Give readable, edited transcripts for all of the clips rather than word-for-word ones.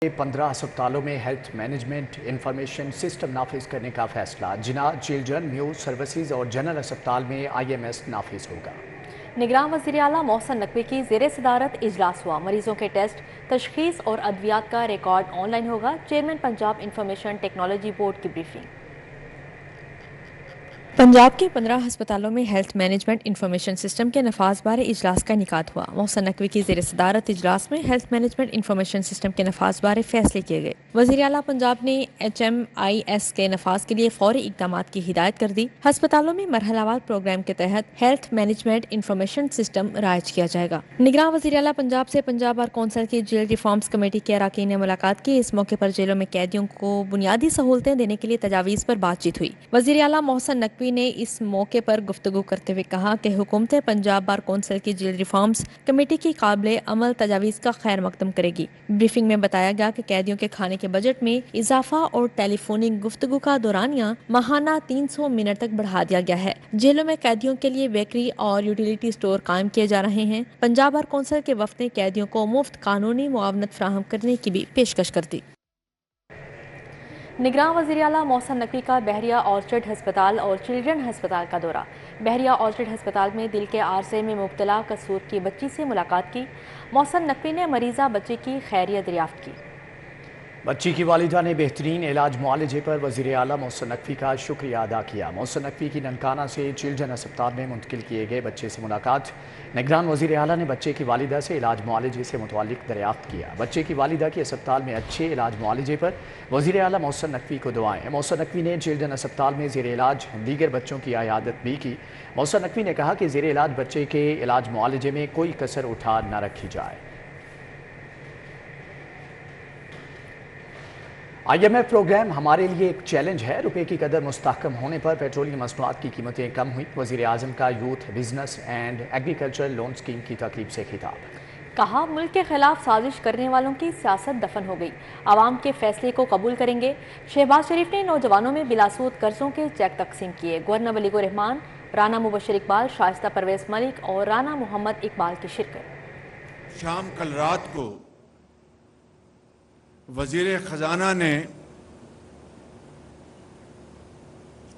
15 اسپتالوں میں health management information system نافذ کرنے کا فیصلہ۔ جناح چلڈرن نیو سروسز اور جنرل اسپتال میں IMS نافذ ہوگا۔ نگراں وزیر اعلیٰ محسن نقوی کی زیر صدارت اجلاس ہوا۔ مریضوں کے ٹیسٹ، تشخیص اور ادویات کا ریکارڈ آن لائن ہوگا۔ Chairman Punjab information technology board کی بریفنگ۔ پنجاب کے 15 ہسپتالوں میں ہیلتھ مینجمنٹ انفارمیشن سسٹم کے نفاذ بارے اجلاس کا انعقاد ہوا۔ محسن نقوی کی زیر صدارت اجلاس میں ہیلتھ مینجمنٹ انفارمیشن سسٹم کے نفاذ بارے فیصلے کیے گئے۔ وزیر اعلیٰ پنجاب نے HMIS کے نفاذ کے لیے فوری اقدامات کی ہدایت کر دی۔ ہسپتالوں میں مرحلہ وار پروگرام کے تحت ہیلتھ مینجمنٹ انفارمیشن سسٹم رائج کیا جائے گا۔ نگراں وزیر اعلیٰ پنجاب سے پنجاب بار کونسل کی جیل ریفارمز کمیٹی کے اراکین نے ملاقات کی۔ اس موقع پر جیلوں میں قیدیوں کو بنیادی سہولتیں دینے کے لیے تجاویز پر بات چیت ہوئی۔ وزیر اعلیٰ محسن نقوی نے اس موقع پر گفتگو کرتے ہوئے کہا کہ حکومت پنجاب بار کونسل کی جیل ریفارمز کمیٹی کی قابل عمل تجاویز کا خیر مقدم کرے گی۔ بریفنگ میں بتایا گیا کہ قیدیوں کے کھانے کے بجٹ میں اضافہ اور ٹیلی فونک گفتگو کا دورانیہ ماہانہ 300 منٹ تک بڑھا دیا گیا ہے۔ جیلوں میں قیدیوں کے لیے بیکری اور یوٹیلیٹی سٹور قائم کیے جا رہے ہیں۔ پنجاب بار کونسل کے وفد نے قیدیوں کو مفت قانونی معاونت فراہم کرنے کی بھی پیشکش کر دی۔ نگراں وزیر اعلیٰ محسن نقوی کا بحریہ آرچرڈ ہسپتال اور چلڈرن ہسپتال کا دورہ۔ بحریہ آرچرڈ ہسپتال میں دل کے عارضے میں مبتلا قصور کی بچی سے ملاقات کی۔ محسن نقوی نے مریضہ بچی کی خیریت دریافت کی۔ بچی کی والدہ نے بہترین علاج معالجے پر وزیر اعلیٰ محسن نقوی کا شکریہ ادا کیا۔ محسن نقوی کی ننکانہ سے چلڈرن اسپتال میں منتقل کیے گئے بچے سے ملاقات۔ نگران وزیر اعلیٰ نے بچے کی والدہ سے علاج معالجے سے متعلق دریافت کیا۔ بچے کی والدہ کے اسپتال میں اچھے علاج معالجے پر وزیر اعلیٰ محسن نقوی کو دعائیں۔ محسن نقوی نے چلڈرن اسپتال میں زیر علاج دیگر بچوں کی عیادت بھی کی۔ محسن نقوی نے کہا کہ زیر علاج بچے کے علاج معالجے میں کوئی کسر اٹھا نہ رکھی جائے۔ IMF پروگرام ہمارے لیے ایک چیلنج ہے۔ روپے کی قدر مستحکم ہونے پر پیٹرولیم مصنوعات کی قیمتیں کم ہوئیں۔ وزیر اعظم کا youth business and agriculture loan scheme کی تقریب سے خطاب۔ کہا ملک کے خلاف سازش کرنے والوں کی سیاست دفن ہو گئی، عوام کے فیصلے کو قبول کریں گے۔ شہباز شریف نے نوجوانوں میں بلا سود قرضوں کے چیک تقسیم کیے۔ گورنر ولی الرحمان، رانا مبشر اقبال، شائستہ پرویز ملک اور رانا محمد اقبال کی شرکت۔ شام کل رات کو وزیر خزانہ نے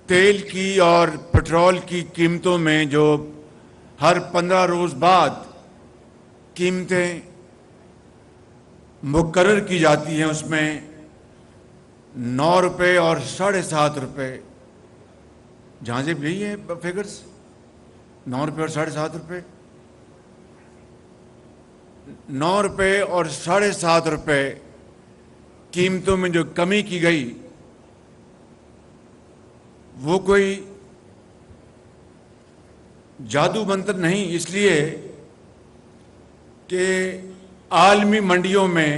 تیل کی اور پٹرول کی قیمتوں میں جو ہر 15 روز بعد قیمتیں مقرر کی جاتی ہیں، اس میں 9 روپے اور 7.5 روپے، جہاں سے یہی ہے فگرز، 9 روپے اور 7.5 روپے، 9 روپے اور 7.5 روپے قیمتوں میں جو کمی کی گئی، وہ کوئی جادو منتر نہیں، اس لیے کہ عالمی منڈیوں میں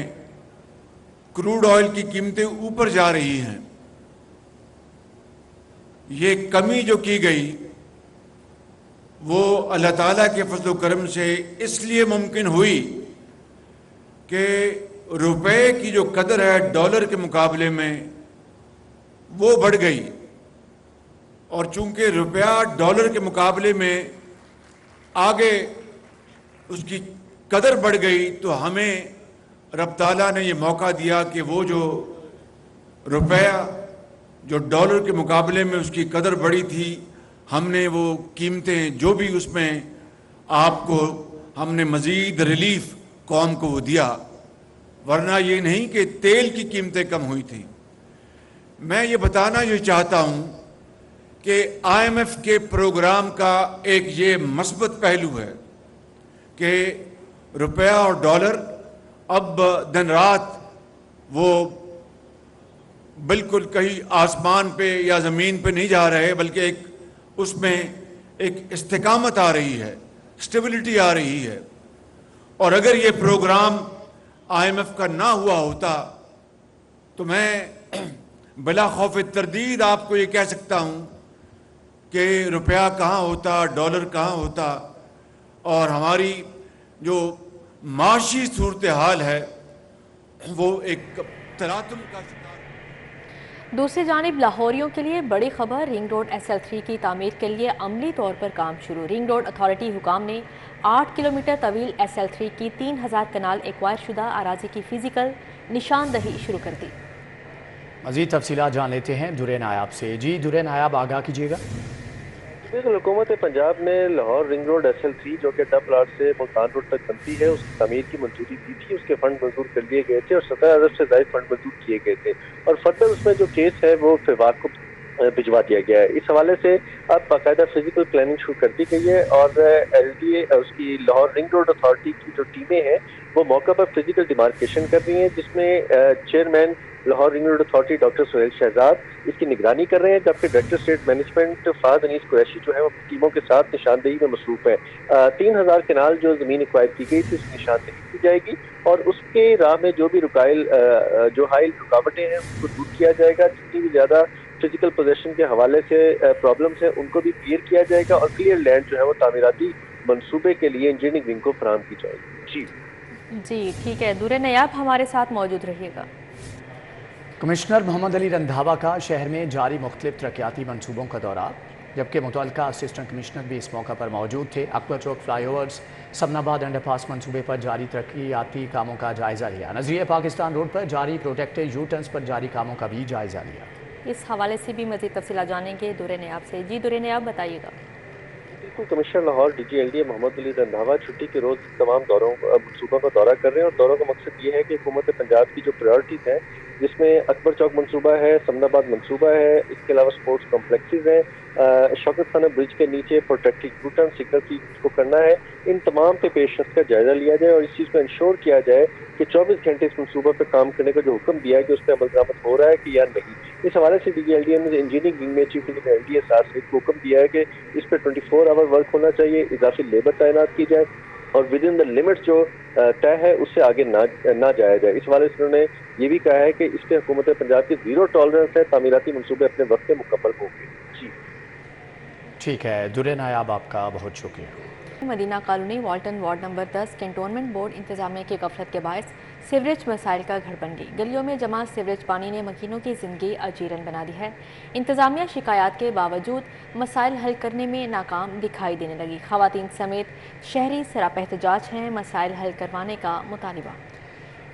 کروڈ آئل کی قیمتیں اوپر جا رہی ہیں۔ یہ کمی جو کی گئی وہ اللہ تعالیٰ کے فضل و کرم سے اس لیے ممکن ہوئی کہ روپے کی جو قدر ہے ڈالر کے مقابلے میں وہ بڑھ گئی، اور چونکہ روپیہ ڈالر کے مقابلے میں آگے اس کی قدر بڑھ گئی، تو ہمیں رب تعالیٰ نے یہ موقع دیا کہ وہ جو روپیہ جو ڈالر کے مقابلے میں اس کی قدر بڑھی تھی، ہم نے وہ قیمتیں جو بھی اس میں آپ کو ہم نے مزید ریلیف قوم کو وہ دیا، ورنہ یہ نہیں کہ تیل کی قیمتیں کم ہوئی تھیں۔ میں یہ بتانا یہ چاہتا ہوں کہ IMF کے پروگرام کا ایک یہ مثبت پہلو ہے کہ روپیہ اور ڈالر اب دن رات وہ بالکل کہیں آسمان پہ یا زمین پہ نہیں جا رہے، بلکہ اس میں ایک استقامت آ رہی ہے، سٹیبلٹی آ رہی ہے۔ اور اگر یہ پروگرام IMF کا نہ ہوا ہوتا تو میں بلا خوف تردید آپ کو یہ کہہ سکتا ہوں کہ روپیہ کہاں ہوتا، ڈالر کہاں ہوتا، اور ہماری جو معاشی صورتحال ہے وہ ایک تلاطم کا شکار۔ دوسری جانب لاہوریوں کے لیے بڑی خبر، رنگ روڈ SL3 کی تعمیر کے لیے عملی طور پر کام شروع۔ رنگ روڈ اتھارٹی حکام نے 8 کلومیٹر طویل SL3 کی 3000 کنال ایکوائر شدہ اراضی کی فزیکل نشاندہی شروع کر دی۔ مزید تفصیلات جان لیتے ہیں درے نایاب سے۔ جی درے نایاب، آگاہ کیجیے گا۔ بالکل، حکومت پنجاب نے لاہور رنگ روڈ SL3 جو کہ ڈب پلاٹ سے ملتان روڈ تک بنتی ہے، اس کی تعمیر کی منظوری دی تھی، اس کے فنڈ منظور کر لیے گئے تھے اور 17 ارب سے زائد فنڈ منظور کیے گئے تھے، اور فردر اس میں جو کیس ہے وہ فیواب کو بھجوا دیا گیا ہے۔ اس حوالے سے اب باقاعدہ فزیکل پلاننگ شروع کر دی گئی ہے، اور LDA اس کی لاہور رنگ روڈ اتھارٹی کی جو ٹیمیں ہیں وہ موقع پر فزیکل ڈیمارکیشن کر رہی ہیں، جس میں chairman Lahore ring road authority doctor Sohail Shahzad اس کی نگرانی کر رہے ہیں، جبکہ director estate management Fahad Anees Qureshi جو ہے وہ ٹیموں کے ساتھ نشاندہی میں مصروف ہے۔ 3000 کنال جو زمین ایکوائر کی گئی تھی اس کی نشاندہی کی جائے گی، اور اس کے راہ میں جو بھی حائل رکاوٹیں ہیں ان کو دور کیا جائے گا، جتنی بھی زیادہ فزیکل پوزیشن کے حوالے سے پرابلمس ہیں ان کو بھی کلیئر کیا جائے گا، اور کلیئر لینڈ جو ہے وہ تعمیراتی منصوبے کے لیے انجینئرنگ ونگ کو فراہم کی جائے گی۔ جی ٹھیک ہے، درے نیاب ہمارے ساتھ موجود رہیے گا۔ کمشنر محمد علی رندھاوا کا شہر میں جاری مختلف ترقیاتی منصوبوں کا دورہ، جبکہ متعلقہ اسسٹنٹ کمشنر بھی اس موقع پر موجود تھے۔ اکبر چوک فلائی اوورز، سمناباد انڈر پاس منصوبے پر جاری ترقیاتی کاموں کا جائزہ لیا۔ نظریہ پاکستان روڈ پر جاری پروٹیکٹڈ یو ٹرنز پر جاری کاموں کا بھی جائزہ لیا۔ اس حوالے سے بھی مزید تفصیلات جانیں گے درے نیاب سے۔ جی درے نیاب، بتائیے گا۔ کمشنر لاہور DG LDA محمد علی رندھاوا چھٹی کے روز تمام منصوبوں کا دورہ کر رہے ہیں، اور دوروں کا مقصد یہ ہے کہ حکومت پنجاب کی جو پرائرٹیز ہیں، جس میں اکبر چوک منصوبہ ہے، سمناباد منصوبہ ہے، اس کے علاوہ سپورٹس کمپلیکسز ہیں، شوکت خانہ برج کے نیچے پروٹیکٹڈ یو ٹرن سگنل کی کو کرنا ہے، ان تمام پہ پیش رفت کا جائزہ لیا جائے، اور اس چیز کو انشور کیا جائے کہ 24 گھنٹے اس منصوبہ پہ کام کرنے کا جو حکم دیا ہے کہ اس پہ عمل درآمد ہو رہا ہے کہ یا نہیں۔ اس حوالے سے DG LDA نے انجینئرنگ ونگ میں چیف انجینئر LDA ساتھ کو حکم دیا ہے کہ اس پہ 24 آور ورک ہونا چاہیے، اضافی لیبر تعینات کی جائے، اور ود ان دا لمٹ جو طے ہے اس سے آگے نہ جایا جائے۔ اس حوالے سے انہوں نے یہ بھی کہا ہے کہ اس پہ حکومت پنجاب کی 0 ٹالرنس ہے، تعمیراتی منصوبے اپنے وقت پہ مکمل ہوں گے۔ جی ٹھیک ہے، درے نایاب، آپ کا بہت شکریہ۔ Madina colony Walton ward number 10 cantonment board انتظامیہ کی غفلت کے باعث سیوریج مسائل کا گھر بن گئی۔ گلیوں میں جمع سیوریج پانی نے مکینوں کی زندگی اجیرن بنا دی ہے۔ انتظامیہ شکایات کے باوجود مسائل حل کرنے میں ناکام دکھائی دینے لگی۔ خواتین سمیت شہری سراپہ احتجاج ہیں، مسائل حل کروانے کا مطالبہ۔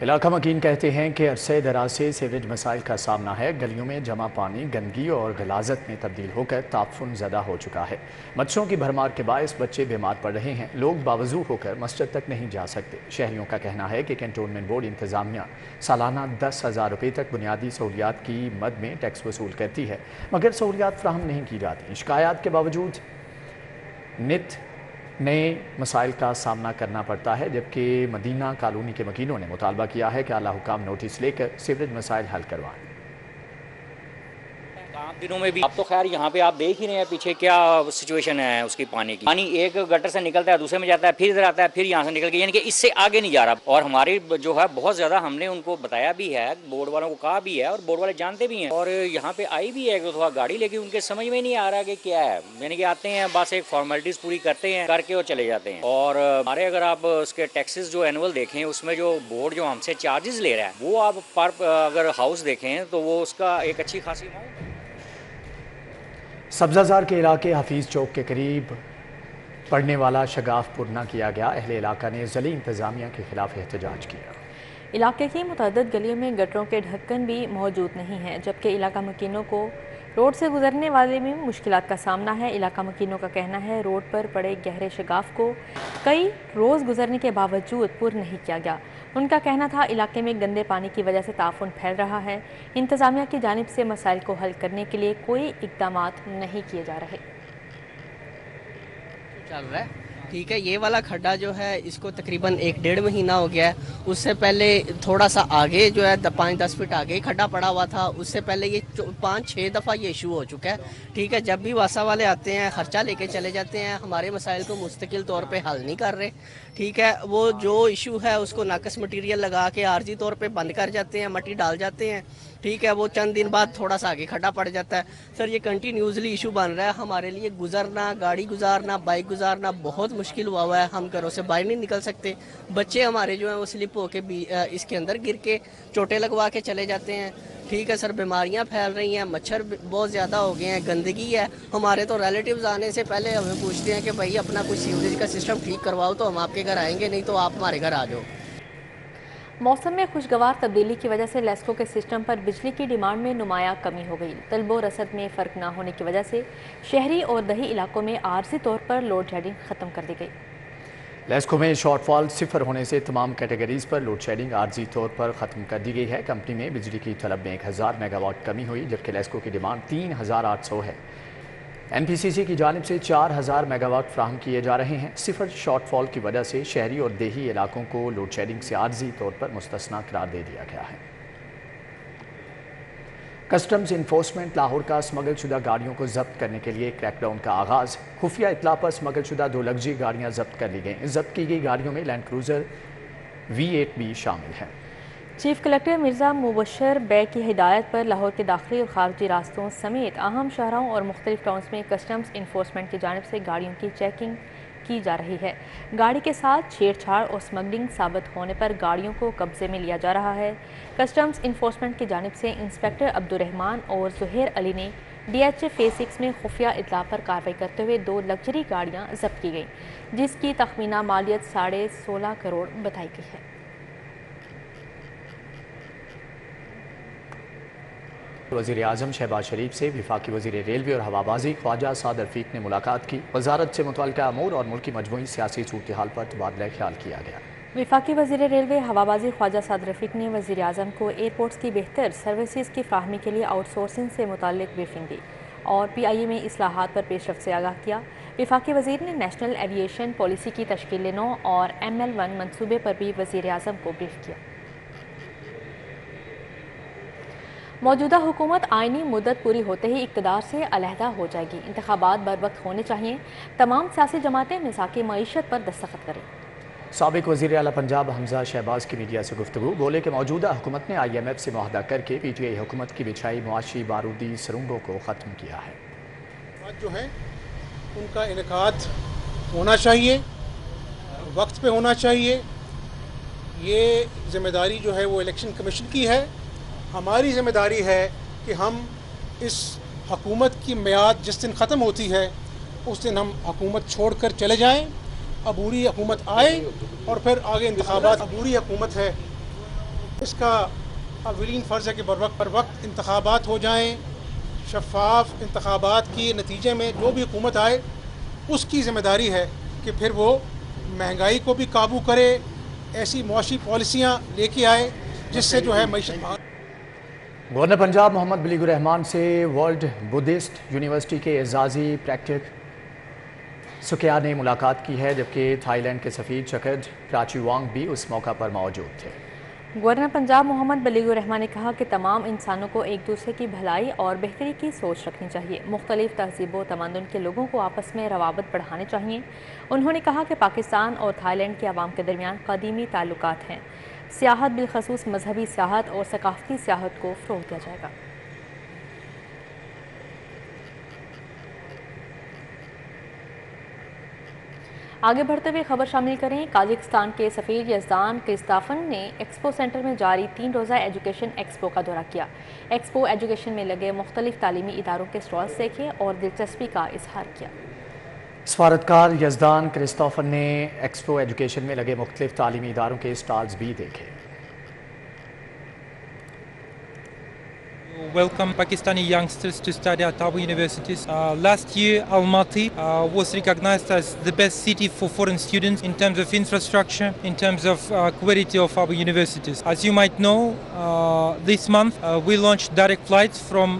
علاقہ مکین کہتے ہیں کہ عرصہ دراز سے سیوریج مسائل کا سامنا ہے۔ گلیوں میں جمع پانی گندگی اور غلاظت میں تبدیل ہو کر تعفن زدہ ہو چکا ہے۔ مچھروں کی بھرمار کے باعث بچے بیمار پڑ رہے ہیں، لوگ باوضو ہو کر مسجد تک نہیں جا سکتے۔ شہریوں کا کہنا ہے کہ کنٹونمنٹ بورڈ انتظامیہ سالانہ 10,000 روپے تک بنیادی سہولیات کی مد میں ٹیکس وصول کرتی ہے، مگر سہولیات فراہم نہیں کی جاتی۔ شکایات کے باوجود نت نئے مسائل کا سامنا کرنا پڑتا ہے، جبکہ مدینہ کالونی کے مکینوں نے مطالبہ کیا ہے کہ اعلیٰ حکام نوٹس لے کر سیوریج مسائل حل کروائیں۔ دنوں میں بھی اب تو خیر یہاں پہ آپ دیکھ ہی رہے ہیں پیچھے کیا سچویشن ہے اس کی پانی کی۔ پانی ایک گٹر سے نکلتا ہے، دوسرے میں جاتا ہے، پھر ادھر آتا ہے، پھر یہاں سے نکل کے، یعنی کہ اس سے آگے نہیں جا رہا۔ اور ہماری جو ہے بہت زیادہ ہم نے ان کو بتایا بھی ہے، بورڈ والوں کو کہا بھی ہے، اور بورڈ والے جانتے بھی ہیں، اور یہاں پہ آئی بھی ہے تھوڑا گاڑی، لیکن ان کے سمجھ میں نہیں آ رہا کہ کیا ہے، یعنی کہ آتے ہیں بس ایک فارمیلٹیز پوری کرتے ہیں، کر کے اور چلے جاتے ہیں۔ اور ہمارے اگر آپ اس کے ٹیکسز جو اینول دیکھیں، اس میں جو بورڈ جو ہم سے چارجز لے رہا ہے وہ آپ پر اگر ہاؤس دیکھیں تو وہ اس کا ایک اچھی خاصی اماؤنٹ ہے۔ سبزہ زار کے علاقے حفیظ چوک کے قریب پڑنے والا شگاف پر نہ کیا گیا۔ اہل علاقہ نے ضلعی انتظامیہ کے خلاف احتجاج کیا۔ علاقے کی متعدد گلیوں میں گٹروں کے ڈھکن بھی موجود نہیں ہیں، جبکہ علاقہ مکینوں کو روڈ سے گزرنے والے میں مشکلات کا سامنا ہے۔ علاقہ مکینوں کا کہنا ہے روڈ پر پڑے گہرے شگاف کو کئی روز گزرنے کے باوجود پر نہیں کیا گیا۔ ان کا کہنا تھا علاقے میں گندے پانی کی وجہ سے تعفن پھیل رہا ہے، انتظامیہ کی جانب سے مسائل کو حل کرنے کے لیے کوئی اقدامات نہیں کیے جا رہے۔ چل رہا ہے ٹھیک ہے، یہ والا کھڈا جو ہے اس کو تقریباً 1-1.5 مہینہ ہو گیا ہے۔ اس سے پہلے تھوڑا سا آگے جو ہے 5-10 فٹ آگے ہی کھڈا پڑا ہوا تھا، اس سے پہلے یہ 5-6 دفعہ یہ ایشو ہو چکا ہے۔ ٹھیک ہے، جب بھی واسا والے آتے ہیں خرچہ لے کے چلے جاتے ہیں، ہمارے مسائل کو مستقل طور پہ حل نہیں کر رہے۔ ٹھیک ہے، وہ جو ایشو ہے اس کو ناقص مٹیریل لگا کے عارضی طور پہ بند کر جاتے ہیں، مٹی ڈال جاتے ہیں۔ ٹھیک ہے، وہ چند دن بعد تھوڑا سا آگے کھڈا پڑ جاتا ہے۔ سر یہ کنٹینیوسلی ایشو بن رہا ہے، ہمارے لیے گزرنا، گاڑی گزارنا، بائک گزارنا بہت مشکل ہوا ہے۔ ہم گھروں سے باہر نہیں نکل سکتے، بچے ہمارے جو ہیں وہ سلپ ہو کے اس کے اندر گر کے چوٹیں لگوا کے چلے جاتے ہیں۔ ٹھیک ہے سر، بیماریاں پھیل رہی ہیں، مچھر بہت زیادہ ہو گئے ہیں، گندگی ہے. ہمارے تو ریلیٹیوز آنے سے پہلے ہمیں پوچھتے ہیں کہ بھائی اپنا کوئی سیوریج کا سسٹم ٹھیک کرواؤ تو ہم آپ کے گھر آئیں گے، نہیں تو آپ ہمارے گھر آ جاؤ. موسم میں خوشگوار تبدیلی کی وجہ سے لیسکو کے سسٹم پر بجلی کی ڈیمانڈ میں نمایاں کمی ہو گئی. طلب و رسد میں فرق نہ ہونے کی وجہ سے شہری اور دیہی علاقوں میں عارضی طور پر لوڈ شیڈنگ ختم کر دی گئی. لیسکو میں شارٹ فال صفر ہونے سے تمام کیٹیگریز پر لوڈ شیڈنگ عارضی طور پر ختم کر دی گئی ہے. کمپنی میں بجلی کی طلب میں 1000 میگا واٹ کمی ہوئی، جبکہ لیسکو کی ڈیمانڈ 3800 ہے. این پی سی سی کی جانب سے 4000 میگا واٹ فراہم کیے جا رہے ہیں. صفر شارٹ فال کی وجہ سے شہری اور دیہی علاقوں کو لوڈ شیڈنگ سے عارضی طور پر مستثنیٰ قرار دے دیا گیا ہے. کسٹمز انفورسمنٹ لاہور کا اسمگل شدہ گاڑیوں کو ضبط کرنے کے لیے کریک ڈاؤن کا آغاز. خفیہ اطلاع پر اسمگل شدہ 2 لگژری گاڑیاں ضبط کر لی گئیں. ضبط کی گئی گاڑیوں میں لینڈ کروزر V8 بھی شامل ہے. چیف کلکٹر مرزا مبشر بیگ کی ہدایت پر لاہور کے داخلی اور خارجی راستوں سمیت اہم شاہراہوں اور مختلف ٹاؤنز میں کسٹمز انفورسمنٹ کی جانب سے گاڑیوں کی چیکنگ کی جا رہی ہے. گاڑی کے ساتھ چھیڑ چھاڑ اور اسمگلنگ ثابت ہونے پر گاڑیوں کو قبضے میں لیا جا رہا ہے. کسٹمز انفورسمنٹ کی جانب سے انسپیکٹر عبدالرحمان اور ظہیر علی نے DH فیز 6 میں خفیہ اطلاع پر کارروائی کرتے ہوئے 2 لگژری گاڑیاں ضبط کی گئیں، جس کی تخمینہ مالیت 16.5 کروڑ بتائی گئی ہے. وزیر اعظم شہباز شریف سے وفاقی وزیر ریلوے اور ہوابازی خواجہ سعد رفیق نے ملاقات کی. وزارت سے متعلقہ امور اور ملک کی مجموعی سیاسی صورتحال پر تبادلہ خیال کیا گیا. وفاقی وزیر ریلوے ہوابازی خواجہ سعد رفیق نے وزیر اعظم کو ایئرپورٹس کی بہتر سروسز کی فراہمی کے لیے آؤٹ سورسنگ سے متعلق بریفنگ دی اور PIA میں اصلاحات پر پیش رفت سے آگاہ کیا. وفاقی وزیر نے نیشنل ایویشن پالیسی کی تشکیل نو اور ML1 منصوبے پر بھی وزیر اعظم کو بریف کیا. موجودہ حکومت آئینی مدت پوری ہوتے ہی اقتدار سے علیحدہ ہو جائے گی. انتخابات بر وقت ہونے چاہیے. تمام سیاسی جماعتیں مساق معیشت پر دستخط کریں. سابق وزیر اعلیٰ پنجاب حمزہ شہباز کی میڈیا سے گفتگو. بولے کہ موجودہ حکومت نے IMF سے معاہدہ کر کے PTI حکومت کی بچھائی معاشی بارودی سرنگوں کو ختم کیا ہے. جو ہے ان کا انعقاد ہونا چاہیے، وقت پہ ہونا چاہیے. یہ ذمہ داری جو ہے وہ الیکشن کمیشن کی ہے. ہماری ذمہ داری ہے کہ ہم اس حکومت کی میعاد جس دن ختم ہوتی ہے اس دن ہم حکومت چھوڑ کر چلے جائیں. عبوری حکومت آئے اور پھر آگے انتخابات. عبوری حکومت ہے، اس کا اولین فرض ہے کہ بر وقت انتخابات ہو جائیں. شفاف انتخابات کی نتیجے میں جو بھی حکومت آئے اس کی ذمہ داری ہے کہ پھر وہ مہنگائی کو بھی قابو کرے، ایسی معاشی پالیسیاں لے کے آئے جس سے جو ہے معیشت. گورنر پنجاب محمد بلیگ الرحمان سے ورلڈ بدھسٹ یونیورسٹی کے اعزازی پریکٹک سکیا نے ملاقات کی ہے، جبکہ تھائی لینڈ کے سفیر چکرڈ پراچی وانگ بھی اس موقع پر موجود تھے. گورنر پنجاب محمد بلیگ الرحمان نے کہا کہ تمام انسانوں کو ایک دوسرے کی بھلائی اور بہتری کی سوچ رکھنی چاہیے. مختلف تہذیب و تمدن کے لوگوں کو آپس میں روابط بڑھانے چاہیے. انہوں نے کہا کہ پاکستان اور تھائی لینڈ کے عوام کے درمیان قدیمی تعلقات ہیں. سیاحت بالخصوص مذہبی سیاحت اور ثقافتی سیاحت کو فروغ دیا جائے گا. آگے بڑھتے ہوئے خبر شامل کریں. قازقستان کے سفیر یزدان کرستافن نے ایکسپو سینٹر میں جاری 3 روزہ ایجوکیشن ایکسپو کا دورہ کیا. ایکسپو ایجوکیشن میں لگے مختلف تعلیمی اداروں کے سٹالز دیکھے اور دلچسپی کا اظہار کیا. سفارتکار یزدان کرستافن نے ایکسپو ایجوکیشن میں لگے مختلف تعلیمی اداروں کے سٹالز بھی دیکھے. Welcome Pakistani youngsters to study at our universities. Last year, Almaty was recognized as the best city for foreign students in terms of infrastructure, in terms of quality of our universities. As you might know, this month we launched direct flights from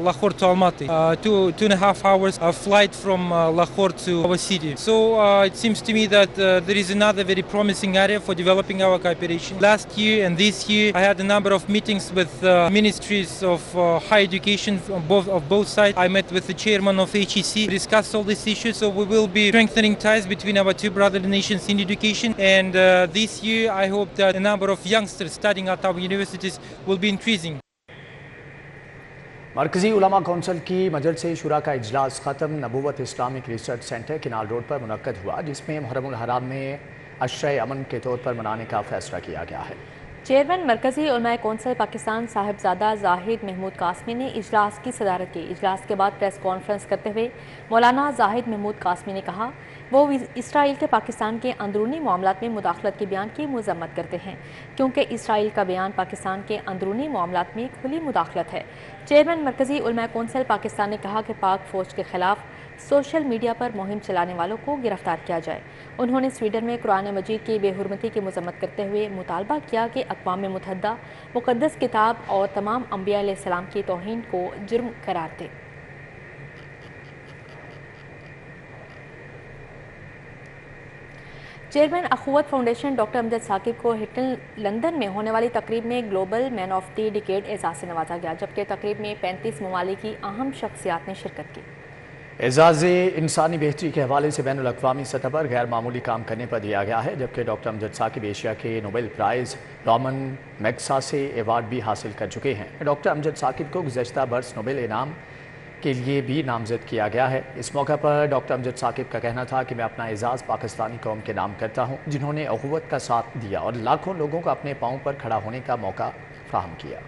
Lahore to Almaty, 2.5 hours flight from Lahore to our city. So it seems to me that there is another very promising area for developing our cooperation. Last year and this year, I had a number of meetings with ministries of higher education of both sides. I met with the chairman of HEC, discussed all these issues, so we will be strengthening ties between our two brother nations in education. And this year I hope that the number of youngsters studying at our universities will be increasing. مرکزی علماء council کی مجلس شورا کا اجلاس ختم نبوت Islamic research centre canal road پر منعقد ہوا، جس میں محرم الحرام میں عشرہ امن کے طور پر منانے کا فیصلہ کیا گیا ہے. چیئرمین مرکزی علماء کونسل پاکستان صاحبزادہ زاہد محمود قاسمی نے اجلاس کی صدارت کی۔ اجلاس کے بعد پریس کانفرنس کرتے ہوئے مولانا زاہد محمود قاسمی نے کہا وہ اسرائیل کے پاکستان کے اندرونی معاملات میں مداخلت کے بیان کی مذمت کرتے ہیں، کیونکہ اسرائیل کا بیان پاکستان کے اندرونی معاملات میں کھلی مداخلت ہے۔ چیئرمین مرکزی علماء کونسل پاکستان نے کہا کہ پاک فوج کے خلاف سوشل میڈیا پر مہم چلانے والوں کو گرفتار کیا جائے۔ انہوں نے سویڈن میں قرآن مجید کی بے حرمتی کی مذمت کرتے ہوئے مطالبہ کیا کہ اقوام متحدہ مقدس کتاب اور تمام انبیاء علیہ السلام کی توہین کو جرم قرار دے۔ چیئرمین اخوت فاؤنڈیشن ڈاکٹر امجد ثاقب کو ہٹن لندن میں ہونے والی تقریب میں global man of the decade اعزاز سے نوازا گیا، جبکہ تقریب میں 35 ممالک کی اہم شخصیات نے شرکت کی۔ اعزاز انسانی بہتری کے حوالے سے بین الاقوامی سطح پر غیر معمولی کام کرنے پر دیا گیا ہے، جبکہ ڈاکٹر امجد ثاقب ایشیا کے نوبل پرائز رامن میگساسے ایوارڈ بھی حاصل کر چکے ہیں۔ ڈاکٹر امجد ثاقب کو گزشتہ برس نوبل انعام کے لیے بھی نامزد کیا گیا ہے۔ اس موقع پر ڈاکٹر امجد ثاقب کا کہنا تھا کہ میں اپنا اعزاز پاکستانی قوم کے نام کرتا ہوں، جنہوں نے اخوت کا ساتھ دیا اور لاکھوں لوگوں کو اپنے پاؤں پر کھڑا ہونے کا موقع فراہم کیا۔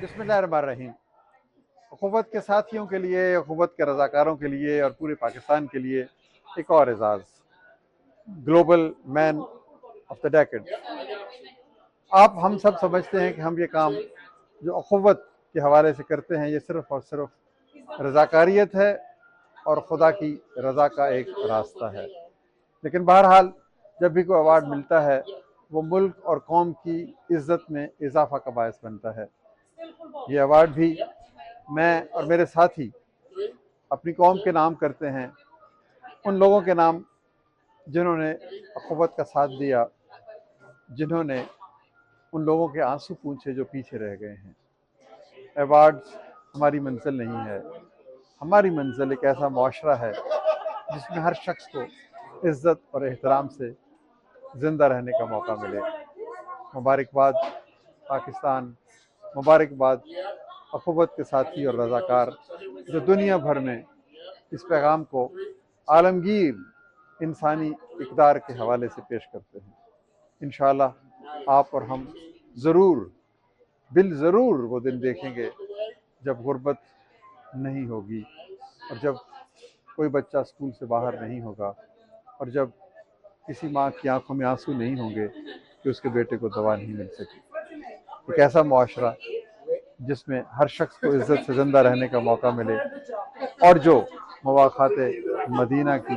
بسم اللہ الرحمن الرحیم۔ اخوت کے ساتھیوں کے لیے، اخوت کے رضاکاروں کے لیے اور پورے پاکستان کے لیے ایک اور اعزاز، global man of the decade. آپ ہم سب سمجھتے ہیں کہ ہم یہ کام جو اخوت کے حوالے سے کرتے ہیں یہ صرف اور صرف رضاکاریت ہے اور خدا کی رضا کا ایک راستہ ہے، لیکن بہرحال جب بھی کوئی ایوارڈ ملتا ہے وہ ملک اور قوم کی عزت میں اضافہ کا باعث بنتا ہے۔ یہ ایوارڈ بھی میں اور میرے ساتھی اپنی قوم کے نام کرتے ہیں، ان لوگوں کے نام جنہوں نے اخوت کا ساتھ دیا، جنہوں نے ان لوگوں کے آنسو پوچھے جو پیچھے رہ گئے ہیں۔ ایوارڈز ہماری منزل نہیں ہے، ہماری منزل ایک ایسا معاشرہ ہے جس میں ہر شخص کو عزت اور احترام سے زندہ رہنے کا موقع ملے۔ مبارکباد پاکستان، مبارکباد اخوت کے ساتھی اور رضاکار جو دنیا بھر میں اس پیغام کو عالمگیر انسانی اقدار کے حوالے سے پیش کرتے ہیں۔ انشاءاللہ آپ اور ہم ضرور بالضرور وہ دن دیکھیں گے جب غربت نہیں ہوگی، اور جب کوئی بچہ اسکول سے باہر نہیں ہوگا، اور جب کسی ماں کی آنکھوں میں آنسو نہیں ہوں گے کہ اس کے بیٹے کو دوا نہیں مل سکی۔ ایک ایسا معاشرہ جس میں ہر شخص کو عزت سے زندہ رہنے کا موقع ملے اور جو مواخات مدینہ کی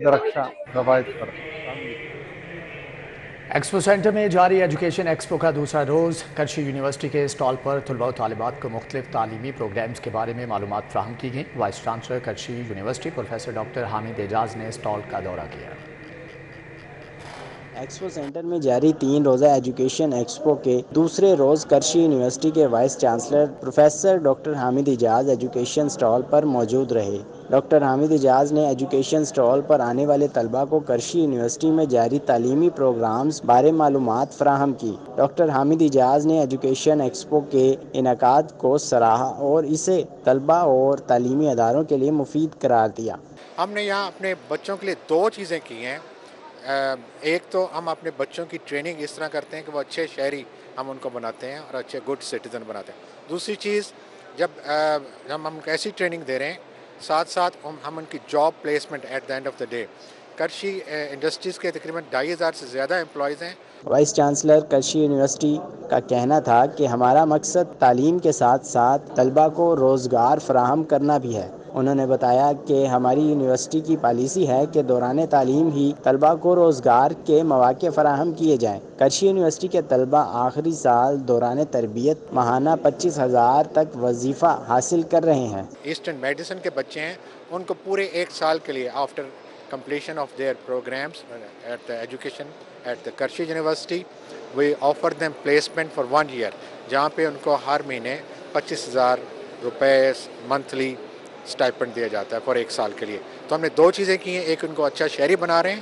درخشاں روایت پر ایکسپو سینٹر میں جاری ایجوکیشن ایکسپو کا دوسرا روز کرچی یونیورسٹی کے اسٹال پر طلباء و طالبات کو مختلف تعلیمی پروگرامز کے بارے میں معلومات فراہم کی گئیں۔ Vice chancellor Karachi university professor doctor Hamid Ejaz نے اسٹال کا دورہ کیا۔ ایکسپو سینٹر میں جاری 3 روزہ ایجوکیشن ایکسپو کے دوسرے روز کرچی یونیورسٹی کے vice chancellor professor doctor Hamid Ejaz education stall پر موجود رہے۔ ڈاکٹر حامد اعجاز نے ایجوکیشن سٹال پر آنے والے طلباء کو کرچی یونیورسٹی میں جاری تعلیمی پروگرامز بارے معلومات فراہم کی۔ ڈاکٹر حامد اعجاز نے ایجوکیشن ایکسپو کے انعقاد کو سراہا اور اسے طلباء اور تعلیمی اداروں کے لیے مفید قرار دیا۔ ہم نے یہاں اپنے بچوں کے لیے 2 چیزیں کی ہیں۔ ایک تو ہم اپنے بچوں کی ٹریننگ اس طرح کرتے ہیں کہ وہ اچھے شہری ہم ان کو بناتے ہیں اور اچھے گڈ سٹیزن بناتے ہیں۔ دوسری چیز، جب ہم ان کو ایسی ٹریننگ دے رہے ہیں، ساتھ ساتھ ہم ان کی job placement at the end of the day. Karachi industries کے تقریباً 2500 سے زیادہ امپلائیز ہیں۔ وائس چانسلر کرچی یونیورسٹی کا کہنا تھا کہ ہمارا مقصد تعلیم کے ساتھ ساتھ طلباء کو روزگار فراہم کرنا بھی ہے۔ انہوں نے بتایا کہ ہماری یونیورسٹی کی پالیسی ہے کہ دوران تعلیم ہی طلباء کو روزگار کے مواقع فراہم کیے جائیں۔ کرچی یونیورسٹی کے طلباء آخری سال دوران تربیت ماہانہ 25,000 تک وظیفہ حاصل کر رہے ہیں۔ ایسٹرن میڈیسن کے بچے ہیں، ان کو پورے 1 سال کے لیے after completion of their programs at the education at the Karchi University, we offer them placement for 1 year, جہاں پہ ان کو ہر مہینے 25,000 روپے منتھلی اسٹائپنڈ دیا جاتا ہے فار 1 سال کے لیے۔ تو ہم نے 2 چیزیں کی ہیں، ایک ان کو اچھا شہری بنا رہے ہیں،